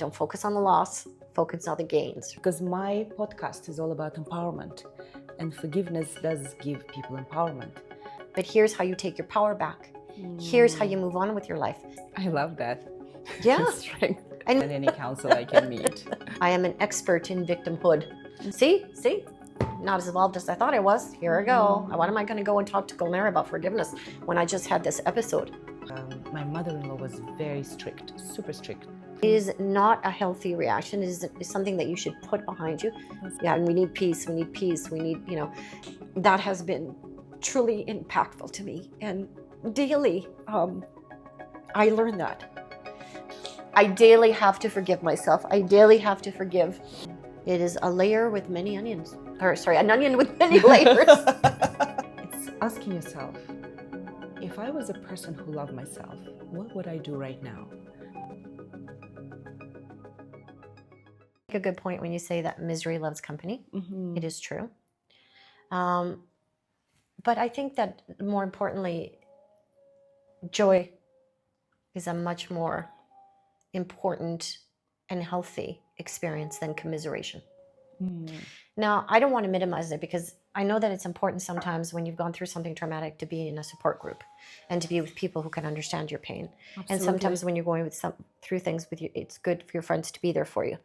don't focus on the loss, focus on the gains. Because my podcast is all about empowerment, and forgiveness does give people empowerment. But here's how you take your power back. Here's how you move on with your life. I love that. Yeah. Strength. And And any counsel I can meet. I am an expert in victimhood. See? Not as evolved as I thought I was. Here I go. What am I going to go and talk to Gulnara about forgiveness when I just had this episode? My mother-in-law was very strict, super strict. It is not a healthy reaction. It is something that you should put behind you. Yeah, and we need peace. We need peace. We need, that has been truly impactful to me. And daily, I learned that. I daily have to forgive myself. I daily have to forgive. It is a layer with many onions. An onion with many layers. It's asking yourself, if I was a person who loved myself, what would I do right now? A good point when you say that misery loves company. Mm-hmm. It is true. But I think that more importantly, joy is a much more important and healthy experience than commiseration. Mm. Now, I don't want to minimize it because I know that it's important sometimes when you've gone through something traumatic to be in a support group and to be with people who can understand your pain. Absolutely. And sometimes when you're going through things with you, it's good for your friends to be there for you.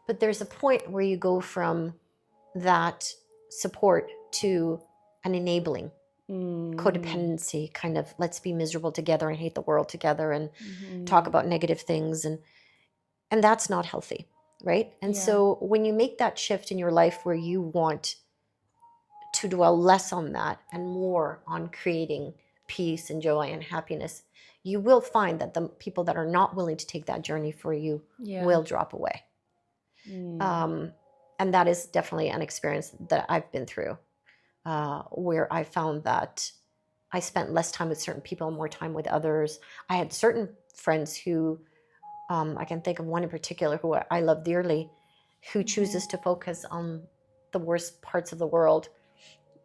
But there's a point where you go from that support to an enabling codependency, kind of let's be miserable together and hate the world together and talk about negative things. And that's not healthy, right? And so when you make that shift in your life where you want to dwell less on that and more on creating peace and joy and happiness, you will find that the people that are not willing to take that journey for you will drop away. And that is definitely an experience that I've been through, where I found that I spent less time with certain people, more time with others. I had certain friends who, I can think of one in particular who I love dearly, who chooses to focus on the worst parts of the world,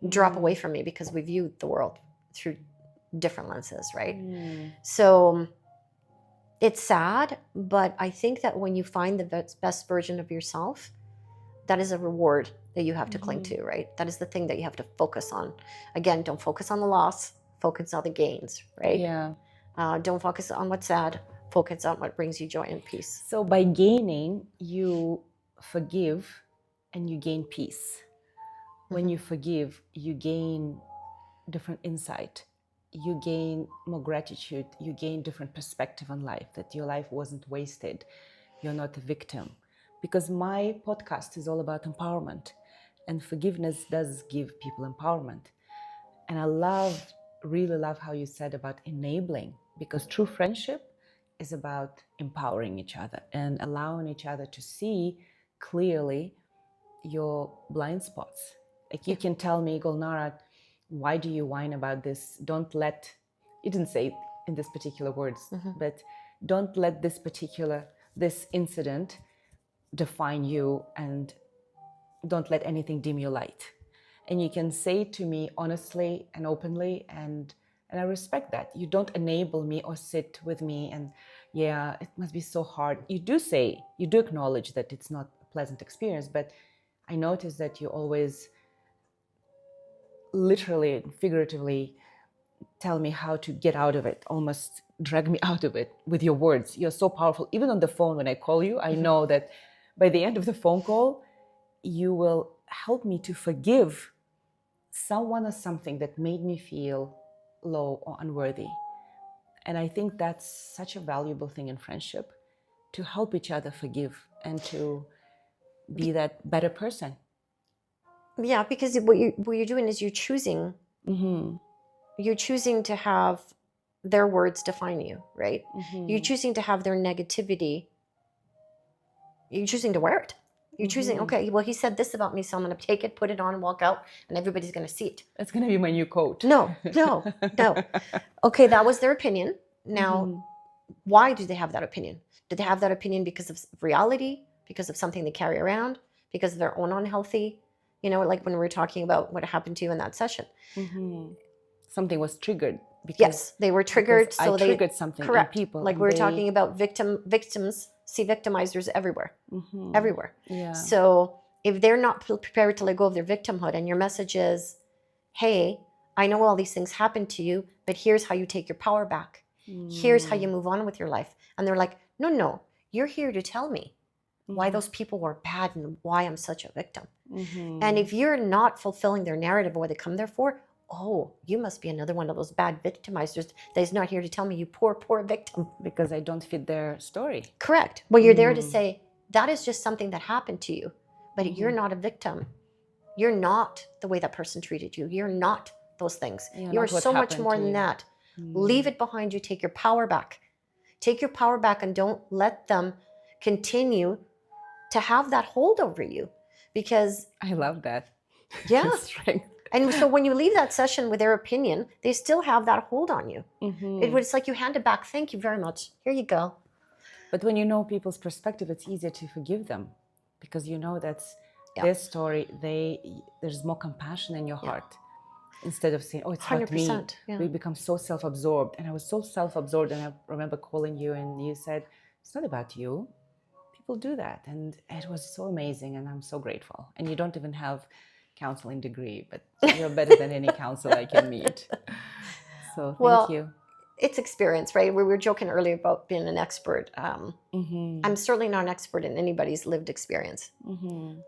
drop away from me because we view the world through different lenses, right? So it's sad, but I think that when you find the best version of yourself, that is a reward that you have to cling to, right? That is the thing that you have to focus on. Again, don't focus on the loss, focus on the gains, right? Yeah. Don't focus on what's sad, focus on what brings you joy and peace. So by gaining, you forgive and you gain peace. When you forgive, you gain different insight. You gain more gratitude. You gain different perspective on life, that your life wasn't wasted. You're not a victim. Because my podcast is all about empowerment, and forgiveness does give people empowerment. And I really love how you said about enabling, because true friendship is about empowering each other and allowing each other to see clearly your blind spots. Like you can tell me, Gulnara, why do you whine about this? You didn't say it in this particular words, but don't let this incident define you, and don't let anything dim your light. And you can say to me honestly and openly, and I respect that. You don't enable me or sit with me and, it must be so hard. You do acknowledge that it's not a pleasant experience, but I notice that you always literally and figuratively tell me how to get out of it, almost drag me out of it with your words. You're so powerful. Even on the phone when I call you, I know that by the end of the phone call, you will help me to forgive someone or something that made me feel low or unworthy. And I think that's such a valuable thing in friendship, to help each other forgive and to be that better person. Yeah, because what you're doing is you're choosing to have their words define you, right? You're choosing to have their negativity. You're choosing to wear it. You're choosing, okay, well, he said this about me, so I'm going to take it, put it on, walk out, and everybody's going to see it. That's going to be my new coat. No. Okay, that was their opinion. Now, why do they have that opinion? Do they have that opinion because of reality, because of something they carry around, because of their own unhealthy, like when we were talking about what happened to you in that session? Something was triggered. Yes, they were triggered. So I triggered something in people. Like we were talking about victims see victimizers everywhere, Mm-hmm. everywhere. Yeah. So if they're not prepared to let go of their victimhood, and your message is, hey, I know all these things happen to you, but here's how you take your power back. Here's how you move on with your life. And they're like, no, you're here to tell me why those people were bad and why I'm such a victim. Mm-hmm. And if you're not fulfilling their narrative of what they come there for, oh, you must be another one of those bad victimizers that is not here to tell me, you poor, poor victim. Because I don't fit their story. Correct. Well, you're there to say, that is just something that happened to you, but you're not a victim. You're not the way that person treated you. You're not those things. You're so much more than that. Leave it behind you. Take your power back. Take your power back and don't let them continue to have that hold over you. Because I love that. yeah. Strength. And so when you leave that session with their opinion, they still have that hold on you. It's like you hand it back. Thank you very much. Here you go. But when you know people's perspective, it's easier to forgive them because you know that's their story. There's more compassion in your heart. Instead of saying, oh, it's not me. We become so self-absorbed. And I was so self-absorbed. And I remember calling you and you said, it's not about you. People do that. And it was so amazing. And I'm so grateful. And you don't even have counseling degree, but you're better than any counselor I can meet. So thank you. It's experience, right? We were joking earlier about being an expert. I'm certainly not an expert in anybody's lived experience.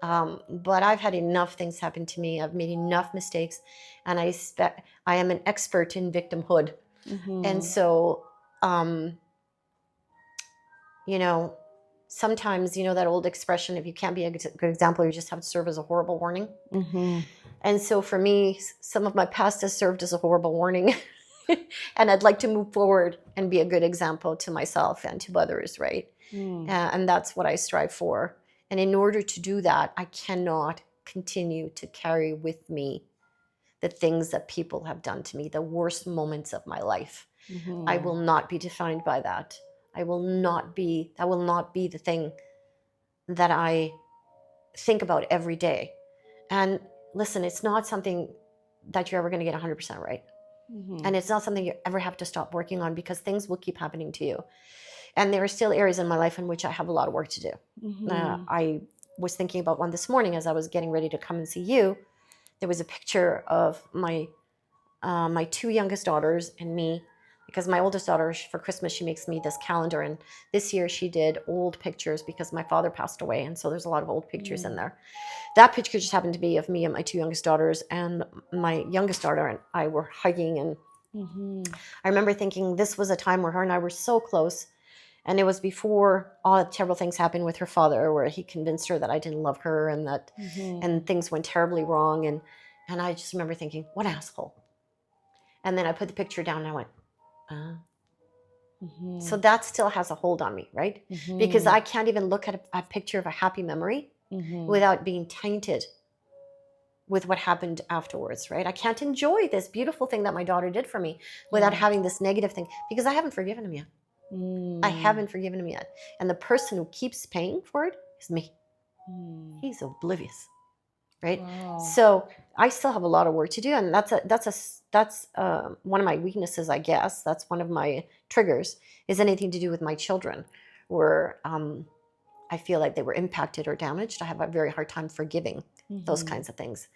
But I've had enough things happen to me. I've made enough mistakes, and I am an expert in victimhood. And so, sometimes, that old expression, if you can't be a good example, you just have to serve as a horrible warning. And so for me, some of my past has served as a horrible warning. And I'd like to move forward and be a good example to myself and to others, right? And that's what I strive for. And in order to do that, I cannot continue to carry with me the things that people have done to me, the worst moments of my life. I will not be defined by that. That will not be the thing that I think about every day. And listen, it's not something that you're ever going to get 100% right. And it's not something you ever have to stop working on because things will keep happening to you. And there are still areas in my life in which I have a lot of work to do. I was thinking about one this morning as I was getting ready to come and see you. There was a picture of my two youngest daughters and me, because my oldest daughter, for Christmas, she makes me this calendar. And this year she did old pictures because my father passed away. And so there's a lot of old pictures in there. That picture just happened to be of me and my two youngest daughters, and my youngest daughter and I were hugging. And I remember thinking this was a time where her and I were so close. And it was before all the terrible things happened with her father, where he convinced her that I didn't love her and that and things went terribly wrong. And I just remember thinking, what an asshole. And then I put the picture down and I went, So that still has a hold on me, right? Because I can't even look at a picture of a happy memory without being tainted with what happened afterwards, right? I can't enjoy this beautiful thing that my daughter did for me without having this negative thing, because I haven't forgiven him yet. I haven't forgiven him yet. And the person who keeps paying for it is me. He's oblivious, right? Wow. So I still have a lot of work to do. And that's one of my weaknesses, I guess. That's one of my triggers, is anything to do with my children, where I feel like they were impacted or damaged. I have a very hard time forgiving those kinds of things.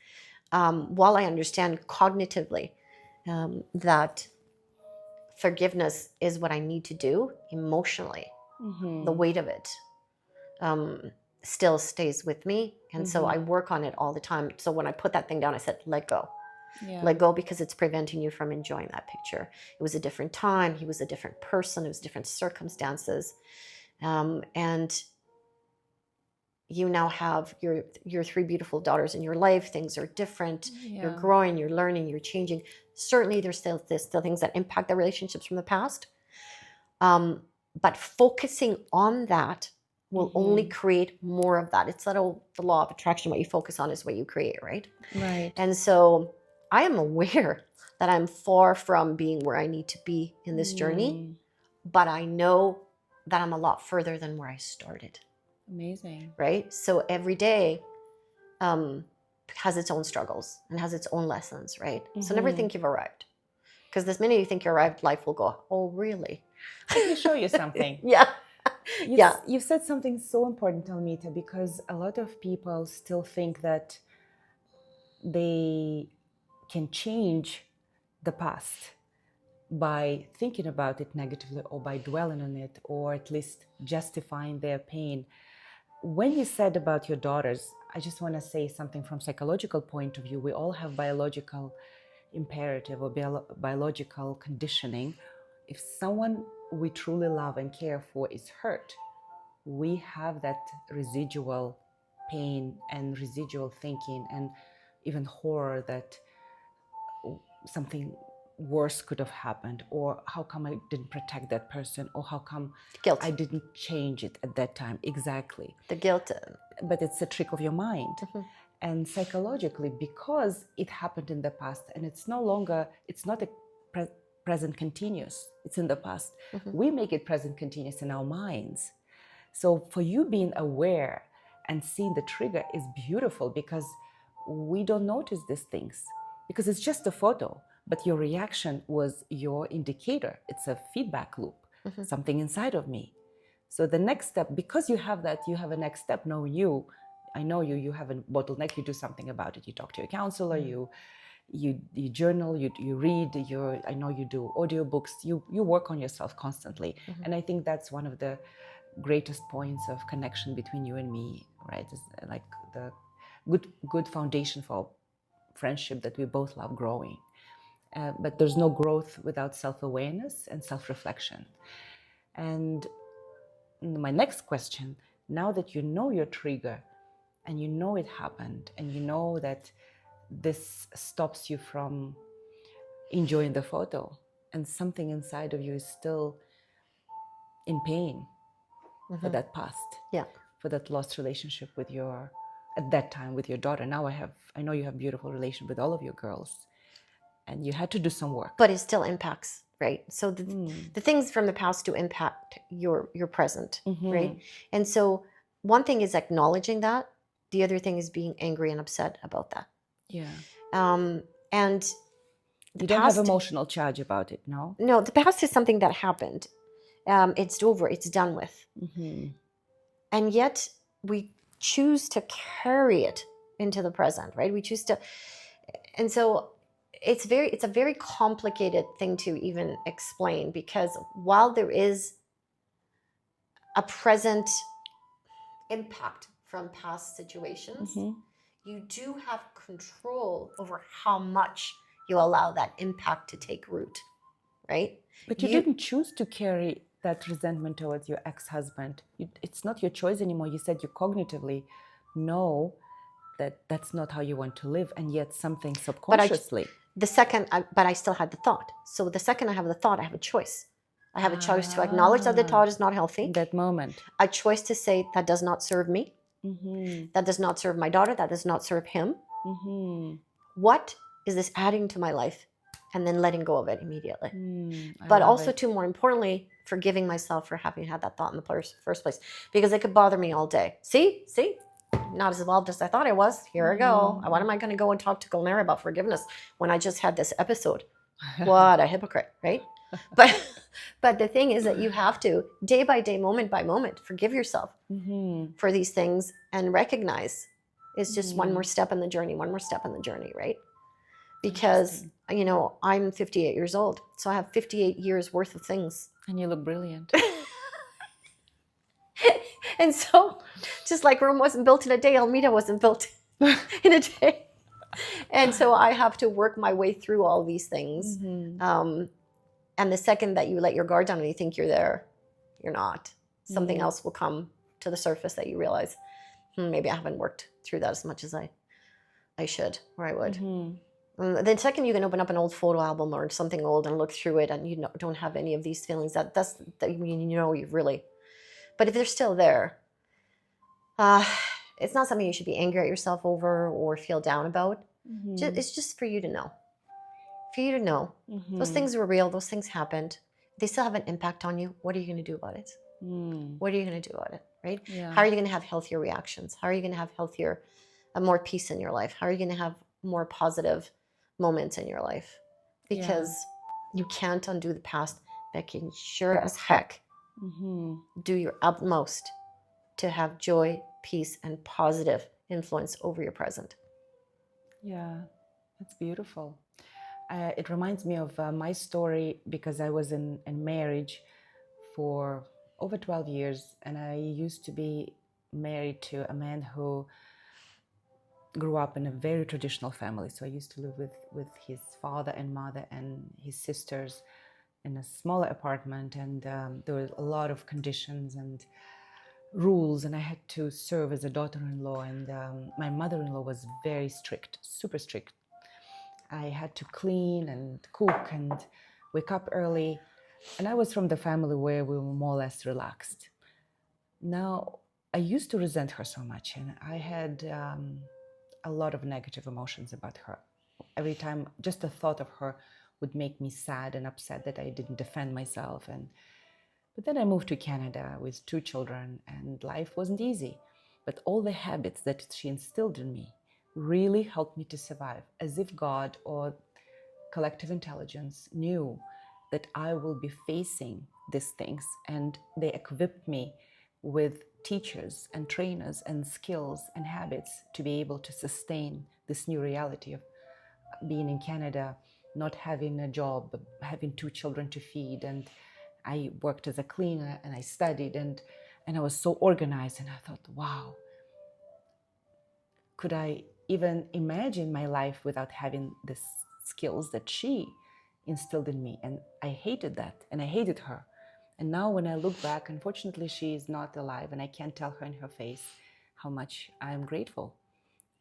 While I understand cognitively that forgiveness is what I need to do, emotionally, the weight of it still stays with me. And so I work on it all the time. So when I put that thing down, I said, let go. Let go, because it's preventing you from enjoying that picture. It was a different time. He was a different person. It was different circumstances. And you now have your three beautiful daughters in your life. Things are different. You're growing, you're learning, you're changing. Certainly there's still things that impact the relationships from the past. But focusing on that will only create more of that. It's the law of attraction. What you focus on is what you create, right? Right. And so I am aware that I'm far from being where I need to be in this journey, but I know that I'm a lot further than where I started. Amazing. Right? So every day has its own struggles and has its own lessons, right? So never think you've arrived. Because this minute you think you arrived, life will go, oh, really? Let me show you something. Yeah. Yeah. You've said something so important, Almita, because a lot of people still think that they can change the past by thinking about it negatively or by dwelling on it or at least justifying their pain. When you said about your daughters, I just want to say something from psychological point of view. We all have biological imperative or biological conditioning. If someone we truly love and care for is hurt, we have that residual pain and residual thinking and even horror that something worse could have happened, or how come I didn't protect that person, or how come Guilt. I didn't change it at that time. Exactly. The guilt. But it's a trick of your mind. And psychologically, because it happened in the past and it's not a present continuous, it's in the past, we make it present continuous in our minds. So for you being aware and seeing the trigger is beautiful, because we don't notice these things because it's just a photo, but your reaction was your indicator. It's a feedback loop, something inside of me. So the next step, because you have that, you have a next step. Knowing you, I know you have a bottleneck, you do something about it. You talk to your counselor, you journal, you read, I know you do audiobooks, you work on yourself constantly. And I think that's one of the greatest points of connection between you and me, right? It's like the good foundation for friendship that we both love growing. But there's no growth without self-awareness and self-reflection. And my next question, now that you know your trigger and you know it happened and you know that this stops you from enjoying the photo and something inside of you is still in pain for that past, for that lost relationship with at that time with your daughter. Now I know you have beautiful relation with all of your girls, and you had to do some work. But it still impacts, right? So the things from the past do impact your present, right? And so one thing is acknowledging that. The other thing is being angry and upset about that. Yeah. And you don't have emotional charge about it, no? No, the past is something that happened. It's over. It's done with. And yet we choose to carry it into the present, right? We choose to, and so it's a very complicated thing to even explain, because while there is a present impact from past situations, you do have control over how much you allow that impact to take root, right? But you didn't choose to carry that resentment towards your ex-husband. It's not your choice anymore. You said you cognitively know that that's not how you want to live, and yet something subconsciously. But I still had the thought. So the second I have the thought, I have a choice. I have a choice to acknowledge that the thought is not healthy. In that moment. A choice to say that does not serve me. That does not serve my daughter. That does not serve him. What is this adding to my life? And then letting go of it immediately. But also, too, more importantly, forgiving myself for having had that thought in the first place, because it could bother me all day. See, not as evolved as I thought I was. Here I go. What am I going to go and talk to Gulnara about forgiveness when I just had this episode? What a hypocrite, right? But the thing is that you have to, day by day, moment by moment, forgive yourself for these things and recognize it's just one more step in the journey, right? Because, I'm 58 years old, so I have 58 years worth of things. And you look brilliant. And so, just like Rome wasn't built in a day, Almita wasn't built in a day. And so I have to work my way through all these things. And the second that you let your guard down and you think you're there, you're not. Something else will come to the surface that you realize, maybe I haven't worked through that as much as I should, or I would. The second you can open up an old photo album or something old and look through it and you don't have any of these feelings, that's you've really. But if they're still there, it's not something you should be angry at yourself over or feel down about. It's just for you to know. For you to know. Those things were real. Those things happened. They still have an impact on you. What are you going to do about it? What are you going to do about it, right? Yeah. How are you going to have healthier reactions? How are you going to have more peace in your life? How are you going to have more positive moments in your life? Because you can't undo the past, but can sure as heck Do your utmost to have joy, peace, and positive influence over your present. Yeah, that's beautiful. It reminds me of my story because I was in marriage for over 12 years, and I used to be married to a man who grew up in a very traditional family. So I used to live with his father and mother and his sisters in a smaller apartment, and there were a lot of conditions and rules, and I had to serve as a daughter-in-law, and my mother-in-law was very strict, super strict. I had to clean and cook and wake up early, and I was from the family where we were more or less relaxed. Now, I used to resent her so much, and I had a lot of negative emotions about her. Every time, just the thought of her would make me sad and upset that I didn't defend myself. But then I moved to Canada with 2 children, and life wasn't easy. But all the habits that she instilled in me really helped me to survive, as if God or collective intelligence knew that I will be facing these things, and they equipped me with teachers and trainers and skills and habits to be able to sustain this new reality of being in Canada, not having a job, having 2 children to feed. And I worked as a cleaner, and I studied, and I was so organized, and I thought, wow, could I even imagine my life without having the skills that she instilled in me? And I hated that, and I hated her. And now when I look back, unfortunately, she is not alive, and I can't tell her in her face how much I am grateful.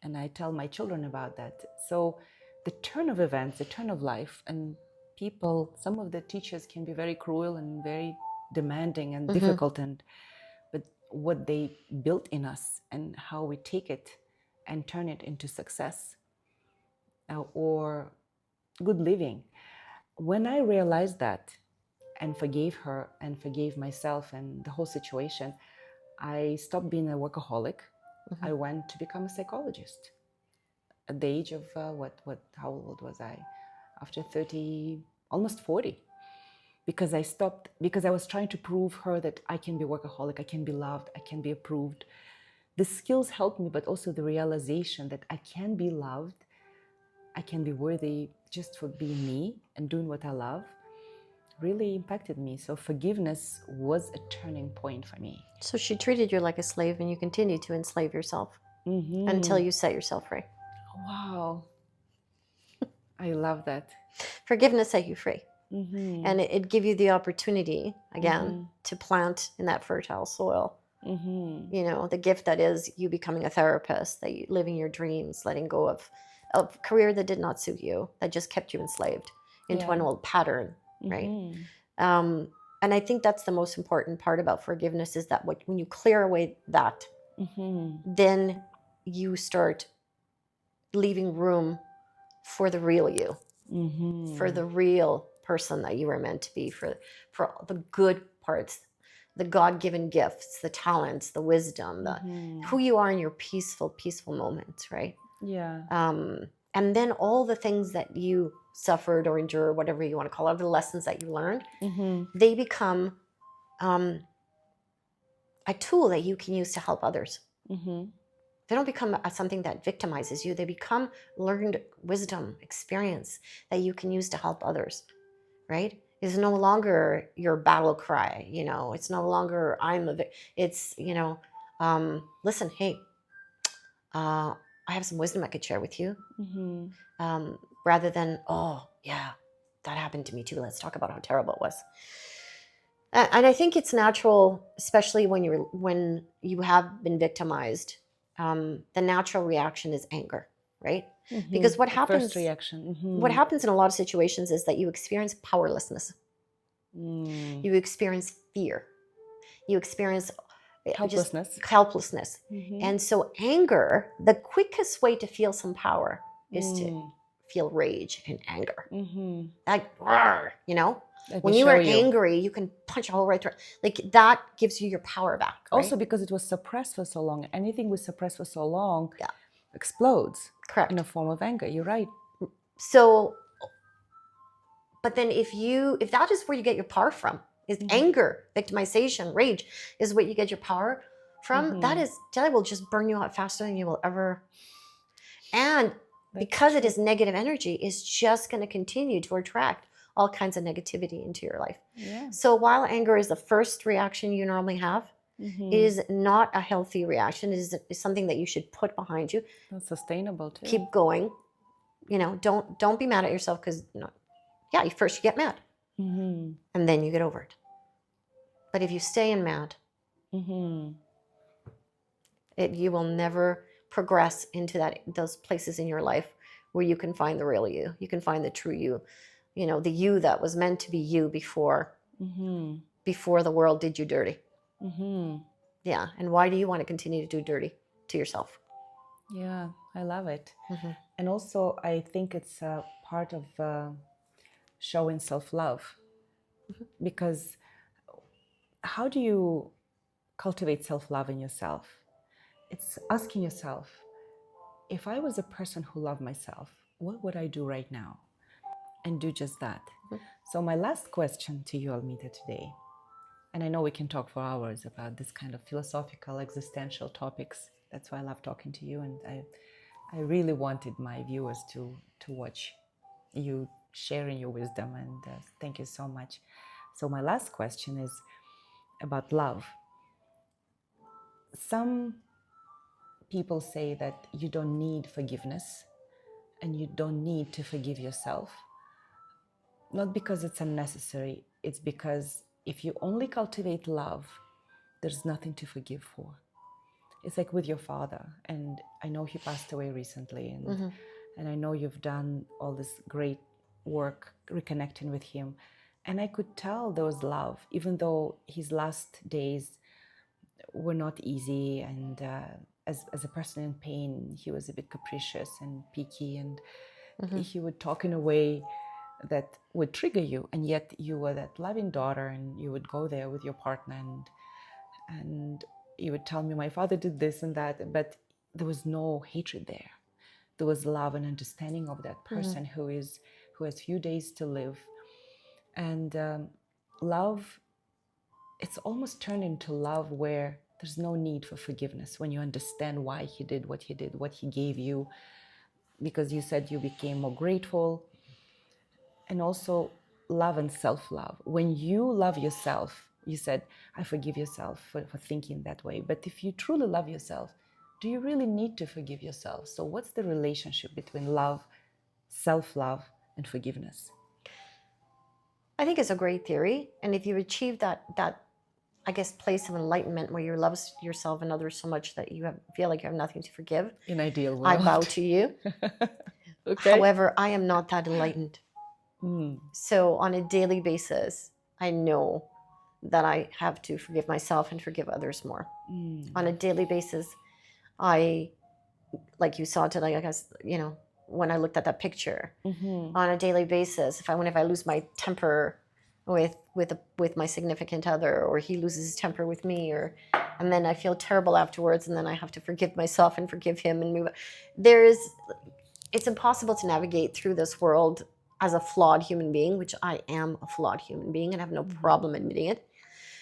And I tell my children about that. So the turn of events, the turn of life, and people, some of the teachers can be very cruel and very demanding and difficult, but what they built in us and how we take it and turn it into success or good living. When I realized that and forgave her and forgave myself and the whole situation, I stopped being a workaholic. I went to become a psychologist at the age of how old was I? After 30, almost 40. Because I stopped, because I was trying to prove her that I can be workaholic, I can be loved, I can be approved. The skills helped me, but also the realization that I can be loved, I can be worthy just for being me and doing what I love really impacted me. So forgiveness was a turning point for me. So she treated you like a slave, and you continued to enslave yourself until you set yourself free. Wow. I love that. Forgiveness set you free. And it give you the opportunity, again, to plant in that fertile soil. You know, the gift that is you becoming a therapist, that you living your dreams, letting go of a career that did not suit you, that just kept you enslaved into an old pattern, right? And I think that's the most important part about forgiveness is that when you clear away that, then you start leaving room for the real you, for the real person that you were meant to be, for the good parts, the God-given gifts, the talents, the wisdom, who you are in your peaceful moments, right? Yeah. And then all the things that you suffered or endured, whatever you want to call it, the lessons that you learned, they become a tool that you can use to help others. They don't become something that victimizes you. They become learned wisdom, experience that you can use to help others, right? It's no longer your battle cry, you know. It's no longer it's, you know, listen, hey, I have some wisdom I could share with you. Rather than, oh, yeah, that happened to me too. Let's talk about how terrible it was. And I think it's natural, especially when you have been victimized. The natural reaction is anger, right? Because what happens? First reaction. What happens in a lot of situations is that you experience powerlessness. You experience fear. You experience helplessness. And so anger, the quickest way to feel some power is to feel rage and anger. Like, you know, when you are angry, you can punch a hole right through. Like that gives you your power back. Right? Also because it was suppressed for so long. Anything we suppress for so long explodes. Correct. In a form of anger. You're right. So, but then if that is where you get your power from, Is anger, victimization, rage is what you get your power from. That will just burn you out faster than you will ever. And because it is negative energy, it's just going to continue to attract all kinds of negativity into your life. Yeah. So while anger is the first reaction you normally have, it is not a healthy reaction. It is something that you should put behind you. Not sustainable too. Keep going. Don't be mad at yourself because first you get mad, and then you get over it. But if you stay in mad, you will never progress into those places in your life where you can find the real you. You can find the true you. The you that was meant to be you before the world did you dirty. Yeah. And why do you want to continue to do dirty to yourself? Yeah, I love it. And also, I think it's a part of showing self-love. Because how do you cultivate self-love in yourself? It's asking yourself, if I was a person who loved myself, what would I do right now? And do just that. So my last question to you, Almita, today, and I know we can talk for hours about this kind of philosophical, existential topics. That's why I love talking to you. And I really wanted my viewers to watch you sharing your wisdom. And thank you so much. So my last question is about love. Some people say that you don't need forgiveness and you don't need to forgive yourself. Not because it's unnecessary, it's because if you only cultivate love, there's nothing to forgive for. It's like with your father, and I know he passed away recently, and I know you've done all this great work reconnecting with him, and I could tell there was love, even though his last days were not easy, and as a person in pain, he was a bit capricious and picky, and he would talk in a way that would trigger you, and yet you were that loving daughter, and you would go there with your partner, and you would tell me, my father did this and that, but there was no hatred there. There was love and understanding of that person who has few days to live. And love, it's almost turned into love where there's no need for forgiveness when you understand why he did, what he gave you, because you said you became more grateful. And also love and self-love. When you love yourself, you said, I forgive yourself for thinking that way. But if you truly love yourself, do you really need to forgive yourself? So what's the relationship between love, self-love, and forgiveness? I think it's a great theory. And if you achieve that I guess, place of enlightenment where you love yourself and others so much that you feel like you have nothing to forgive, in ideal world, I bow to you. Okay. However, I am not that enlightened. So on a daily basis, I know that I have to forgive myself and forgive others more. On a daily basis, like you saw today, I guess, when I looked at that picture, on a daily basis, if I lose my temper with my significant other, or he loses his temper with me, and then I feel terrible afterwards, and then I have to forgive myself and forgive him and move. It's impossible to navigate through this world as a flawed human being, which I am a flawed human being and have no problem admitting it.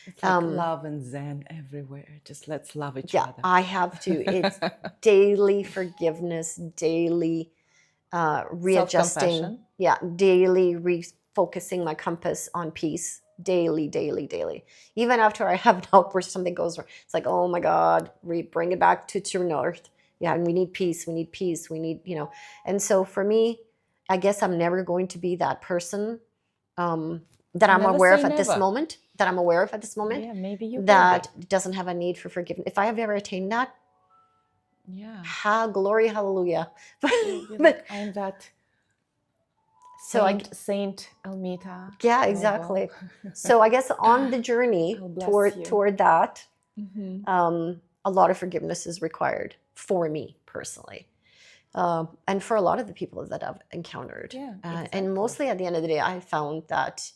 It's like love and Zen everywhere. Just let's love each other. Yeah, I have to. It's daily forgiveness, daily readjusting. Yeah, daily refocusing my compass on peace. Daily, daily, daily. Even after I have an outburst, something goes wrong. It's like, oh my God, bring it back to true north. Yeah, and we need peace. We need peace. We need, And so for me, I guess I'm never going to be that person that I'm aware of at this moment. That I'm aware of at this moment. Yeah, maybe you that doesn't have a need for forgiveness. If I have ever attained that, glory, hallelujah. But I'm that. Saint Almita. Yeah, exactly. So I guess on the journey toward that, a lot of forgiveness is required for me personally. And for a lot of the people that I've encountered. Yeah, exactly. And mostly at the end of the day, I found that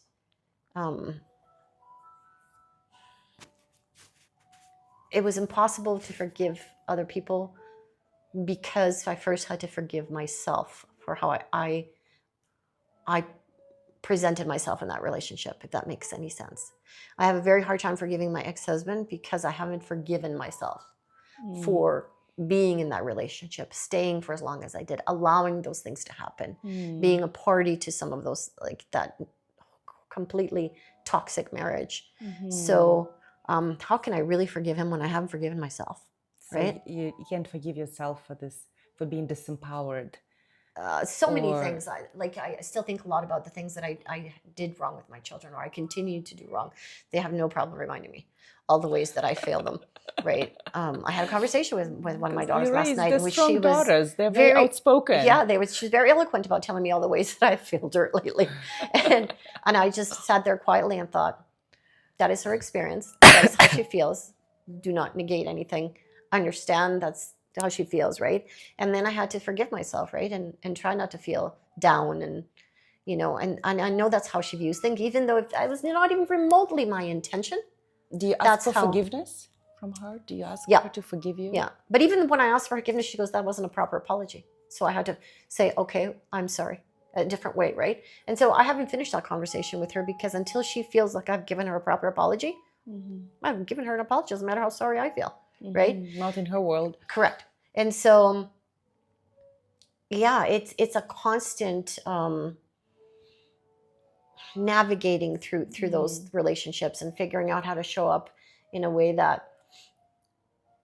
it was impossible to forgive other people because I first had to forgive myself for how I presented myself in that relationship, if that makes any sense. I have a very hard time forgiving my ex-husband because I haven't forgiven myself for being in that relationship, staying for as long as I did, allowing those things to happen, being a party to some of those, like that completely toxic marriage. So how can I really forgive him when I haven't forgiven myself? So right? you can't forgive yourself for this, for being disempowered. So many things. I still think a lot about the things that I did wrong with my children, or I continue to do wrong. They have no problem reminding me all the ways that I failed them. Right. I had a conversation with one of my daughters last night, in which she was daughters. They're very outspoken. Yeah, she's very eloquent about telling me all the ways that I failed her lately, and I just sat there quietly and thought, that is her experience. That is how she feels. Do not negate anything. Understand that's how she feels, right? And then I had to forgive myself, right? And try not to feel down, and and I know that's how she views things, even though if I was not even remotely my intention. Do you ask for forgiveness from her? Do you ask her to forgive you? Yeah. But even when I asked for forgiveness, she goes, that wasn't a proper apology. So I had to say, okay, I'm sorry, a different way, right? And so I haven't finished that conversation with her, because until she feels like I've given her a proper apology, I've given her an apology. Doesn't matter how sorry I feel, right? Not in her world. Correct. And so, yeah, it's a constant navigating through those relationships and figuring out how to show up in a way that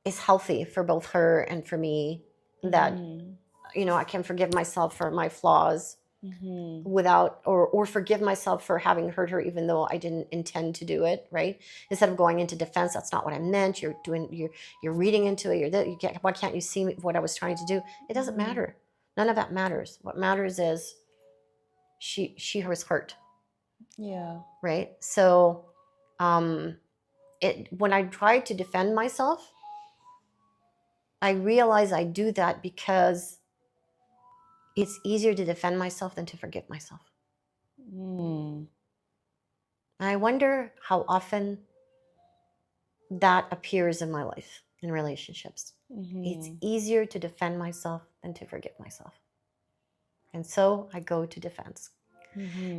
is healthy for both her and for me. That I can forgive myself for my flaws without, or forgive myself for having hurt her, even though I didn't intend to do it, right? Instead of going into defense, that's not what I meant. You're reading into it. Why can't you see what I was trying to do? It doesn't matter. None of that matters. What matters is she was hurt. Yeah. Right. So, when I try to defend myself, I realize I do that because it's easier to defend myself than to forgive myself. And I wonder how often that appears in my life, in relationships. It's easier to defend myself than to forgive myself. And so I go to defense.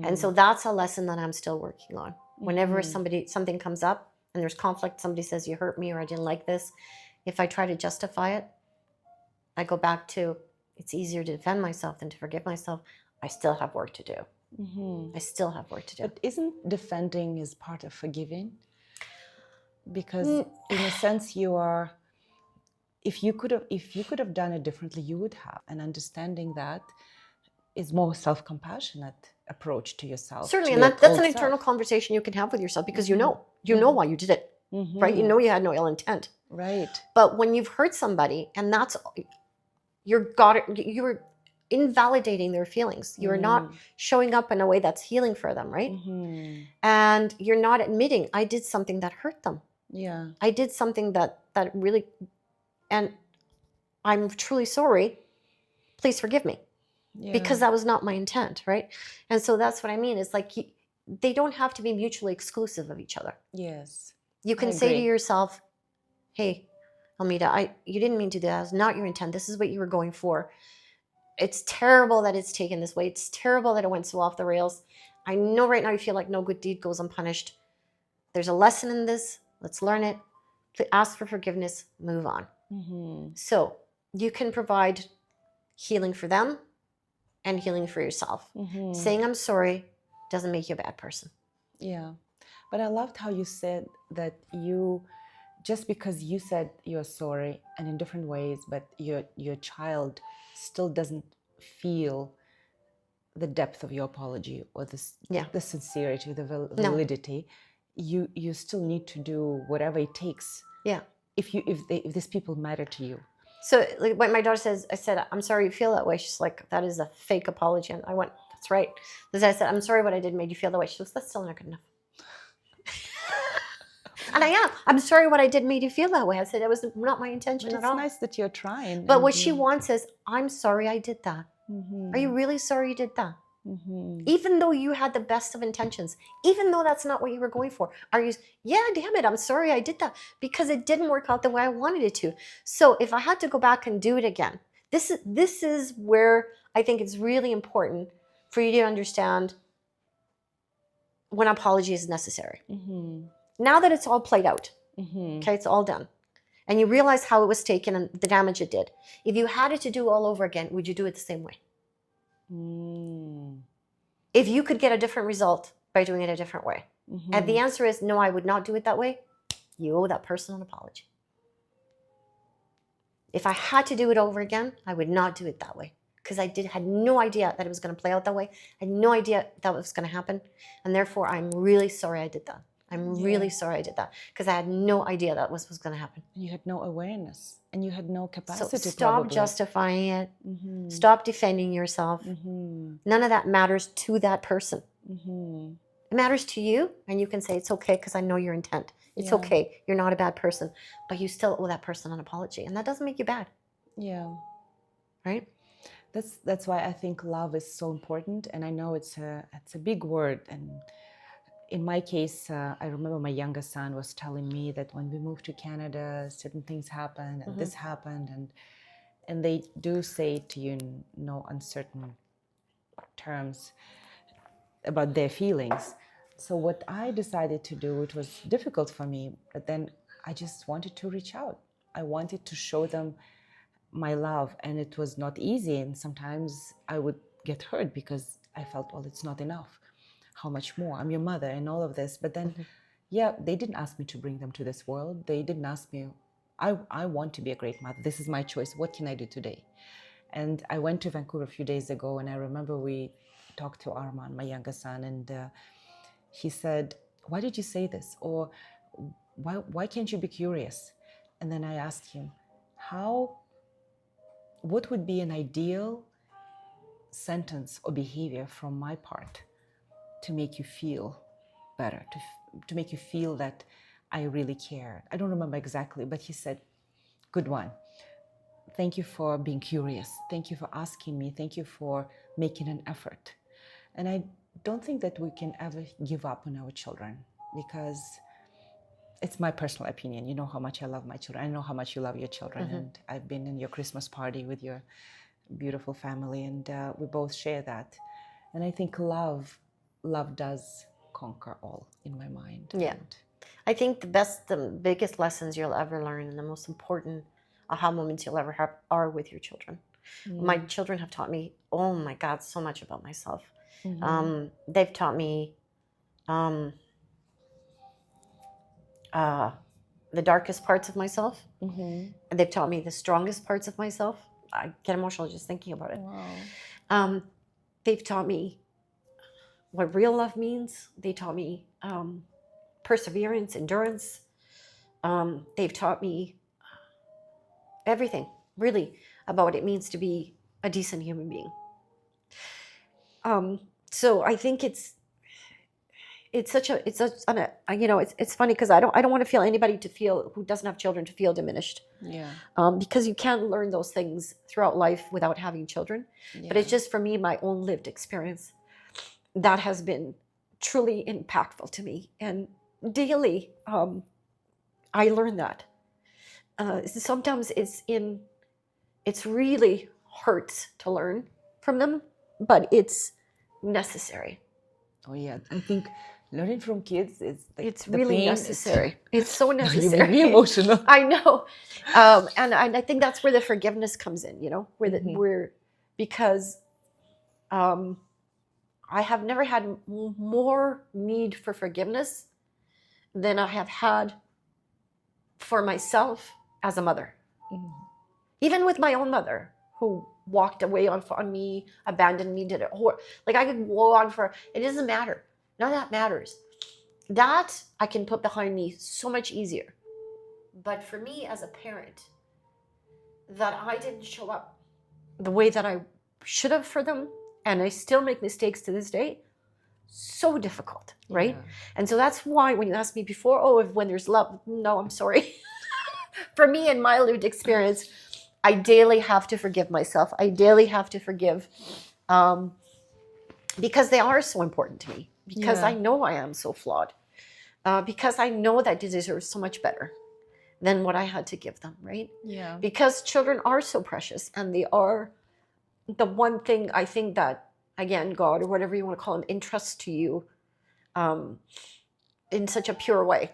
And so that's a lesson that I'm still working on. Whenever something comes up and there's conflict, somebody says, you hurt me, or I didn't like this. If I try to justify it, I go back to, it's easier to defend myself than to forgive myself. I still have work to do. I still have work to do. But isn't defending is part of forgiving? Because in a sense, if you could have done it differently, you would have. And understanding that is more self-compassionate approach to yourself. Certainly, and that's an internal conversation you can have with yourself, because you know why you did it, right? You know you had no ill intent. Right. But when you've hurt somebody, and you're invalidating their feelings. You're not showing up in a way that's healing for them, right? And you're not admitting, I did something that hurt them. Yeah. I did something that really, and I'm truly sorry. Please forgive me. Yeah. Because that was not my intent, right? And so that's what I mean. It's like they don't have to be mutually exclusive of each other. Yes. You can say to yourself, hey, Almeida, you didn't mean to do that. It was not your intent. This is what you were going for. It's terrible that it's taken this way. It's terrible that it went so off the rails. I know right now you feel like no good deed goes unpunished. There's a lesson in this. Let's learn it. Ask for forgiveness. Move on. So you can provide healing for them and healing for yourself. Saying I'm sorry doesn't make you a bad person. Yeah. But I loved how you said that just because you said you're sorry and in different ways, but your child still doesn't feel the depth of your apology or the sincerity, the validity. No. You still need to do whatever it takes. Yeah. If these people matter to you. So like when my daughter says, I said, I'm sorry you feel that way. She's like, that is a fake apology. And I went, that's right. Because I said, I'm sorry what I did made you feel that way. She goes, that's still not good enough. And I'm sorry what I did made you feel that way. I said, it was not my intention at all. It's nice that you're trying. But what she wants is, I'm sorry I did that. Are you really sorry you did that? Even though you had the best of intentions, even though that's not what you were going for, yeah, damn it, I'm sorry I did that because it didn't work out the way I wanted it to. So if I had to go back and do it again, this is where I think it's really important for you to understand when apology is necessary. Mm-hmm. Now that it's all played out, Mm-hmm. okay, it's all done, and you realize how it was taken and the damage it did. If you had it to do all over again, would you do it the same way? Mm. If you could get a different result by doing it a different way, Mm-hmm. and the answer is no, I would not do it that way, you owe that person an apology. If I had to do it over again, I would not do it that way, because I had no idea that it was going to play out that way. I had no idea that was going to happen, and therefore I'm really sorry I did that. I'm really sorry I did that, because I had no idea that was going to happen. You had no awareness, and you had no So capacity. stop probably. justifying it. Mm-hmm. Stop defending yourself. Mm-hmm. None of that matters to that person. Mm-hmm. It matters to you, and you can say it's okay because I know your intent. It's Yeah. okay. You're not a bad person, but you still owe that person an apology, and that doesn't make you bad, Yeah. right? That's why I think love is so important, and I know it's a big word. And in my case, I remember my youngest son was telling me that when we moved to Canada, certain things happened, and this happened, and they do say to you in no uncertain terms about their feelings. So what I decided to do, it was difficult for me, but then I just wanted to reach out. I wanted to show them my love, and it was not easy, and sometimes I would get hurt because I felt, well, it's not enough. How much more? I'm your mother and all of this. But then yeah, they didn't ask me to bring them to this world. They didn't ask me, I want to be a great mother. This is my choice. What can I do today? And I went to Vancouver a few days ago, and I remember we talked to Arman, my youngest son, and he said, why did you say this? Or why can't you be curious? And then I asked him, what would be an ideal sentence or behavior from my part to make you feel better, to make you feel that I really care? I don't remember exactly, but he said, good one. Thank you for being curious. Thank you for asking me. Thank you for making an effort. And I don't think that we can ever give up on our children, because it's my personal opinion. You know how much I love my children. I know how much you love your children. And I've been in your Christmas party with your beautiful family, and we both share that. And I think love does conquer all in my mind. Yeah. I think the biggest lessons you'll ever learn, and the most important aha moments you'll ever have, are with your children. My children have taught me, oh my God, so much about myself. They've taught me the darkest parts of myself. And they've taught me the strongest parts of myself. I get emotional just thinking about it. Wow. They've taught me what real love means. They taught me perseverance, endurance. They've taught me everything, really, about what it means to be a decent human being. So I think it's funny because I don't want to feel anybody who doesn't have children to feel diminished. Yeah. Because you can learn those things throughout life without having children. Yeah. But it's just, for me, my own lived experience that has been truly impactful to me, and daily I learn that. Sometimes it's really hurts to learn from them, but it's necessary. Oh yeah, I think learning from kids is like It's the really pain necessary. It's so You necessary. make me emotional. I know, and I think that's where the forgiveness comes in. Because I have never had more need for forgiveness than I have had for myself as a mother. Even with my own mother, who walked away on me, abandoned me, did it. Like, I could go on for, it doesn't matter. None of that matters. That I can put behind me so much easier. But for me as a parent, that I didn't show up the way that I should have for them, and I still make mistakes to this day, so difficult, right? Yeah. And so that's why when you asked me before, when there's love, no, I'm sorry. For me, in my lived experience, I daily have to forgive myself. I daily have to forgive because they are so important to me. Because I know I am so flawed. Because I know that they deserve so much better than what I had to give them, right? Yeah. Because children are so precious, and they are the one thing I think that, again, God, or whatever you want to call them, entrusts to you in such a pure way.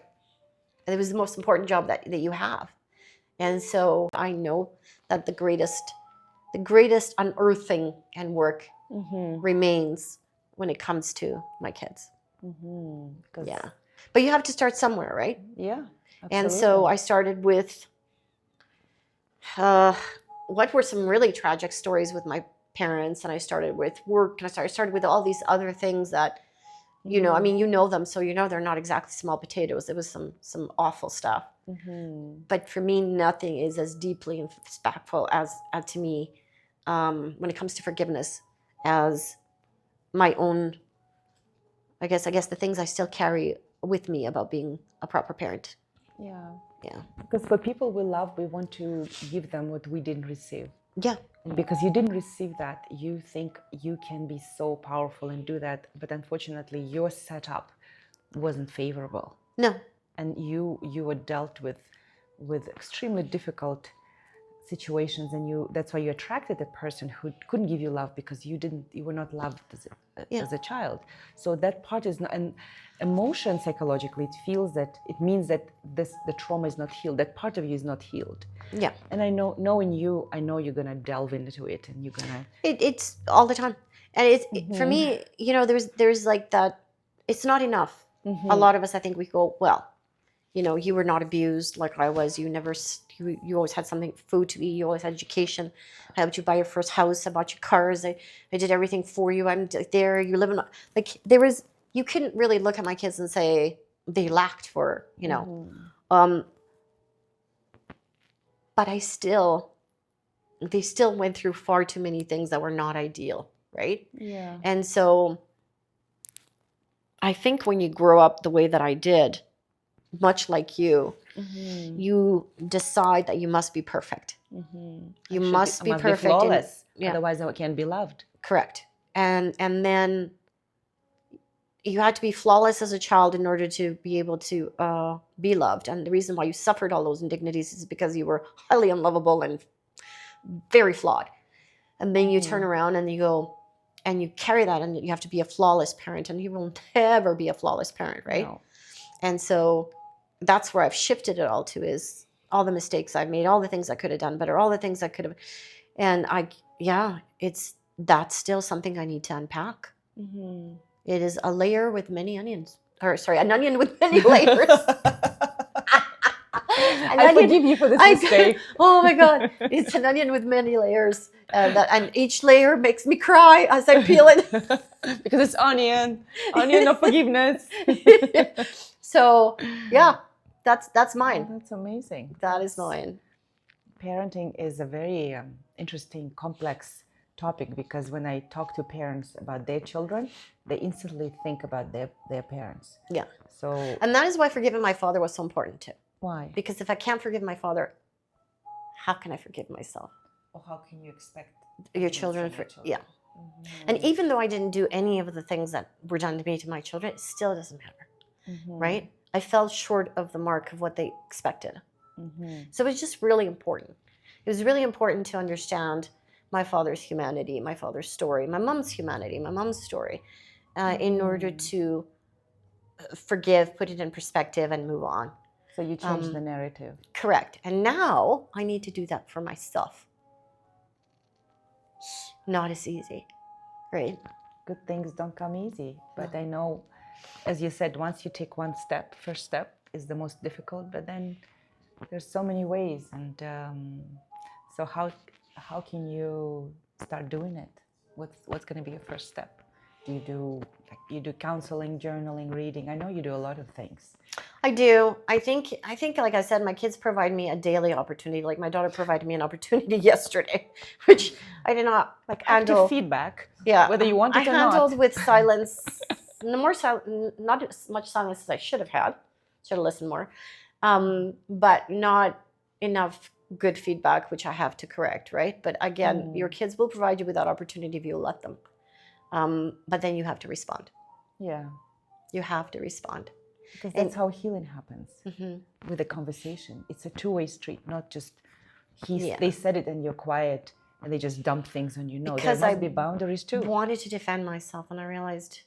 And it was the most important job that you have. And so I know that the greatest unearthing and work remains when it comes to my kids. Yeah. But you have to start somewhere, right? Yeah. Absolutely. And so I started with what were some really tragic stories with my parents, and I started with work, and I started with all these other things that, you know, I mean, you know them, so you know they're not exactly small potatoes. It was some awful stuff. But for me, nothing is as deeply impactful as to me when it comes to forgiveness as my own, I guess the things I still carry with me about being a proper parent. Yeah. Yeah. Because for people we love, we want to give them what we didn't receive. Yeah. And because you didn't receive that, you think you can be so powerful and do that. But unfortunately, your setup wasn't favorable. No. And you were dealt with extremely difficult situations, and that's why you attracted a person who couldn't give you love, because you were not loved as a child. So that part is not, and emotion psychologically, it means that the trauma is not healed. That part of you is not healed. Yeah. And I know, knowing you, I know you're gonna delve into it, and you're gonna. It's all the time, and it's for me. You know, there's like that. It's not enough. A lot of us, I think, we go, well, you know, you were not abused like I was. You never. You always had something, food to eat. You always had education. I helped you buy your first house. I bought you cars. I did everything for you. I'm there. You live in like there was. You couldn't really look at my kids and say they lacked for, you know. But they still went through far too many things that were not ideal, right? Yeah. And so I think when you grow up the way that I did, much like you, you decide that you must be perfect. You must be perfect. Be flawless. Otherwise, I can't be loved. Correct. And then you had to be flawless as a child in order to be able to be loved. And the reason why you suffered all those indignities is because you were highly unlovable and very flawed. And then you turn around and you go, and you carry that, and you have to be a flawless parent, and you will never be a flawless parent, right? No. And so that's where I've shifted it all to, is all the mistakes I've made, all the things I could have done better, all the things I could have. And that's still something I need to unpack. It is a layer with many onions. Or sorry, an onion with many layers. I forgive you for this mistake. Oh my God. It's an onion with many layers. And each layer makes me cry as I peel it. Because it's onion of forgiveness. So, yeah, that's mine. Oh, that's amazing. That is mine. Parenting is a very interesting, complex topic, because when I talk to parents about their children, they instantly think about their parents. Yeah. So, and that is why forgiving my father was so important too. Why? Because if I can't forgive my father, how can I forgive myself? Or how can you expect your children? Yeah. And even though I didn't do any of the things that were done to me to my children, it still doesn't matter, right? I fell short of the mark of what they expected. So it was just really important. It was really important to understand my father's humanity, my father's story, my mom's humanity, my mom's story, in order to forgive, put it in perspective, and move on. So you changed the narrative. Correct. And now I need to do that for myself. Not as easy, right? Good things don't come easy. But I know, as you said, once you take one step, first step is the most difficult, but then there's so many ways. And so how can you start doing it? What's going to be your first step? Do you do counseling, journaling, reading? I know you do a lot of things. I do. I think, like I said, my kids provide me a daily opportunity. Like my daughter provided me an opportunity yesterday, which I did not handle. Active feedback. Yeah. Whether you want it or not. I handled with silence, not as much silence as I should have had. Should have listened more. But not enough good feedback, which I have to correct, right? But again, your kids will provide you with that opportunity if you let them. But then you have to respond. Yeah. You have to respond. Because that's how healing happens with a conversation. It's a two-way street, not just they said it and you're quiet and they just dump things on you. No, because there must be boundaries too. I wanted to defend myself, and I realized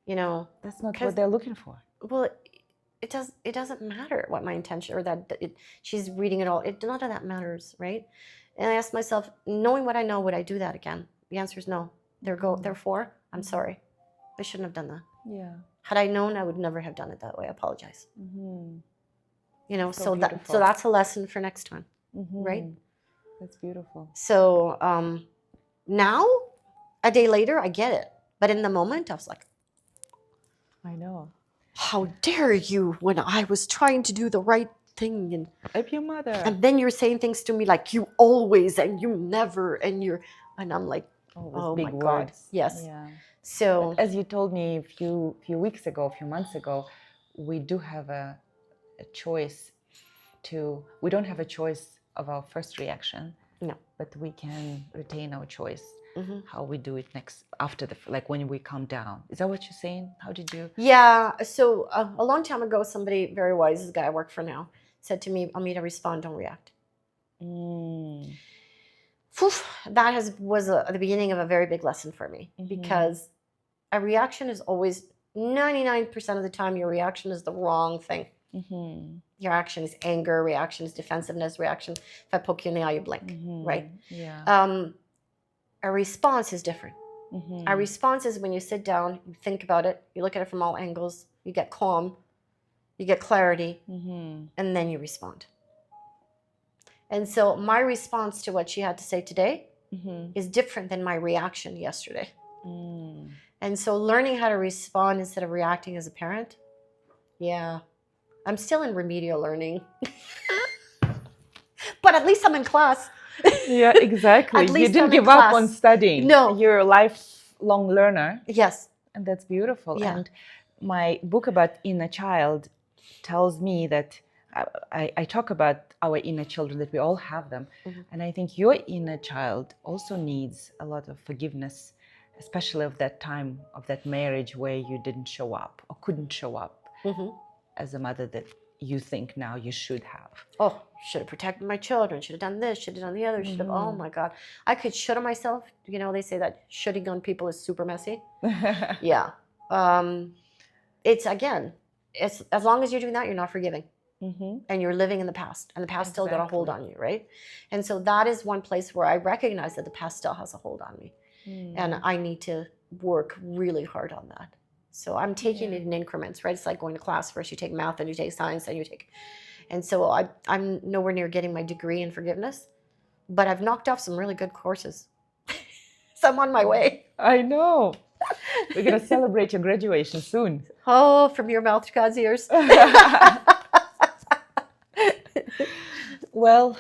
you know, That's not 'cause- what they're looking for. well, it doesn't matter what my intention or that she's reading it all. None of that matters, right? And I asked myself, knowing what I know, would I do that again? The answer is no. Therefore, I'm sorry. I shouldn't have done that. Yeah. Had I known, I would never have done it that way. I apologize. You know, So so that's a lesson for next time, right? That's beautiful. So now, a day later, I get it. But in the moment, I was like, I know. how dare you, when I was trying to do the right thing, and I'm your mother. and then you're saying things to me like you always and you never and I'm like, oh big my words. God, yes. Yeah. So As you told me a few weeks ago, a few months ago, we do have a choice we don't have a choice of our first reaction. No. But we can retain our choice. How we do it next, after like when we calm down. Is that what you're saying? How did you? Yeah. So a long time ago, somebody very wise, this guy I work for now, said to me, Almita, respond, don't react. That was the beginning of a very big lesson for me, because a reaction is always 99% of the time your reaction is the wrong thing. Your action is anger, reaction is defensiveness, reaction, if I poke you in the eye, you blink, right? Yeah. A response is different. A response is when you sit down, you think about it, you look at it from all angles, you get calm, you get clarity, and then you respond. And so my response to what she had to say today is different than my reaction yesterday. And so learning how to respond instead of reacting as a parent, yeah, I'm still in remedial learning. But at least I'm in class. Yeah, exactly. You didn't give up on studying. No. You're a lifelong learner. Yes. And that's beautiful. Yeah. And my book about inner child tells me that I talk about our inner children, that we all have them. And I think your inner child also needs a lot of forgiveness, especially of that time of that marriage where you didn't show up or couldn't show up as a mother that you think now you should have. Oh, should have protected my children, should have done this, should have done the other, should have, oh my God. I could should on myself. You know, they say that shooting on people is super messy. Yeah. It's, again, it's, as long as you're doing that, you're not forgiving. And you're living in the past. And the past still got a hold on you, right? And so that is one place where I recognize that the past still has a hold on me. And I need to work really hard on that. So I'm taking it in increments, right? It's like going to class. First you take math, then you take science, then you take... And so I'm nowhere near getting my degree in forgiveness, but I've knocked off some really good courses. So I'm on my way. I know. We're going to celebrate your graduation soon. Oh, from your mouth to God's ears. Well,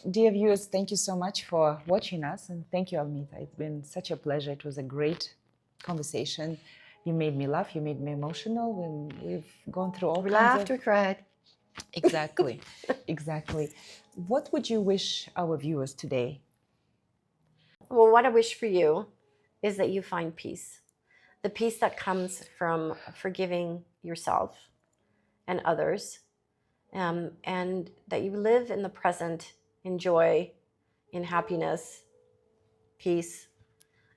dear viewers, thank you so much for watching us. And thank you, Almita. It's been such a pleasure. It was a great conversation. You made me laugh. You made me emotional. We've gone through all kinds of... We laughed, we cried. Exactly. Exactly. What would you wish our viewers today? Well, what I wish for you is that you find peace. The peace that comes from forgiving yourself and others, and that you live in the present, in joy, in happiness, peace,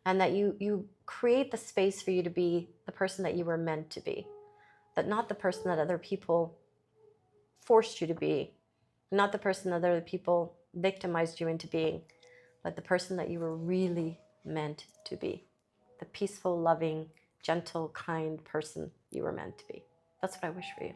and that you create the space for you to be the person that you were meant to be, but not the person that other people forced you to be, not the person that other people victimized you into being, but the person that you were really meant to be, the peaceful, loving, gentle, kind person you were meant to be. That's what I wish for you.